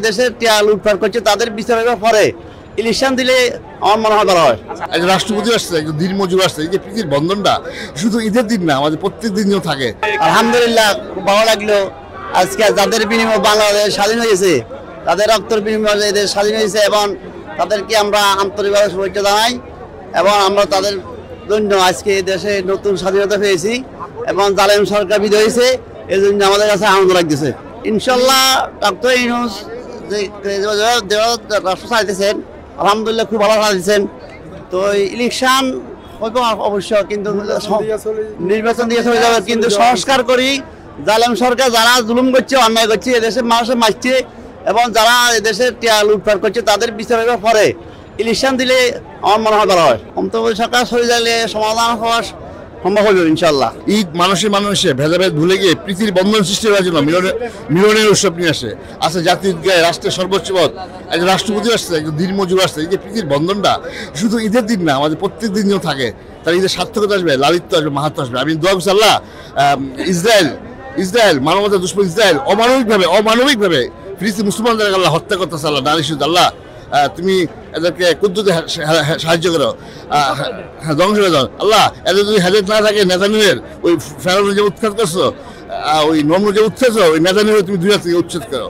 দেশের টিয়া লুটপাট করছে তাদের বিচার পরে ইলেকশন দিলে আমার মনে হয় ভালো হয়। একজন রাষ্ট্রপতি আসছে, একজন দিনমজুর আসছে, এই যে প্রীতির বন্ধনটা শুধু ঈদের দিন না, আমাদের প্রত্যেক দিনও থাকে। আলহামদুলিল্লাহ, খুব ভালো লাগলো। আজকে যাদের বিনিময়ে বাংলাদেশ স্বাধীন হয়েছে, তাদের রক্তের বিনিময়ে এদের স্বাধীন হয়েছে এবং তাদেরকে আমরা আন্তরিকভাবে শুভেচ্ছা জানাই এবং আমরা তাদের জন্য আজকে দেশে নতুন স্বাধীনতা পেয়েছি এবং জালেম সরকার বিদায় হয়েছে, এই জন্য আমাদের কাছে আনন্দ লাগতেছে। ইনশাল্লাহ ডক্টর ইউনূস যে রাষ্ট্র চালাইতেছেন, আলহামদুলিল্লাহ খুব ভালো চালাইতেছেন। তো ইলেকশন হয়তো অবশ্য, কিন্তু নির্বাচন দিয়ে চলে যাবে, কিন্তু সংস্কার করি জালেম সরকার যারা জুলুম করছে, অন্যায় করছে, এদেশের মানুষের মারছে এবং যারা এদেশের টিয়া লুটপাট করছে তাদের বিচার পরে ইলেকশন দিলে আমার মনে হয় ভালো হয়। অন্তর্বর্তী সরকার সরে গেলে সমাধান হওয়া সম্ভব হবে ইনশাল্লাহ। ঈদ মানুষে ভেদাভেদ ভুলে গিয়ে প্রীতির বন্ধন সৃষ্টি করার জন্য মিলনের উৎসব নিয়ে আসে। আসে জাতীয় ঈদগাহে রাষ্ট্রের সর্বোচ্চ পদ, একজন রাষ্ট্রপতি আসছে, একজন দিনমজুর আসছে, এই যে প্রীতির বন্ধনটা শুধু ঈদের দিন না, আমাদের প্রত্যেক দিনও থাকে। তার ঈদের সার্থকতা আসবে, লালিত্য আসবে, মাহাত্ম আসবে। আমি দোয়া করছি আল্লাহ ইসরায়েল মানবতার দুশ্মন ইসরায়েল অমানবিকভাবে ফিলিস্তিন মুসলমানদের আল্লাহ হত্যা করতেছে। আল্লাহ নারীশুদ্ধ আল্লাহ, তুমি এদেরকে কুদ্দুতে সাহায্য করো, ধ্বংস করে দাও আল্লাহ। এদের যদি হেদায়েত না থাকে, নেতানিয়াহুর ওই ফেরাউন যে উৎখাত করছো, ওই নম্র যে উচ্ছেদ, ওই নেতানিয়াহু তুমি দুনিয়া থেকে উচ্ছেদ করো।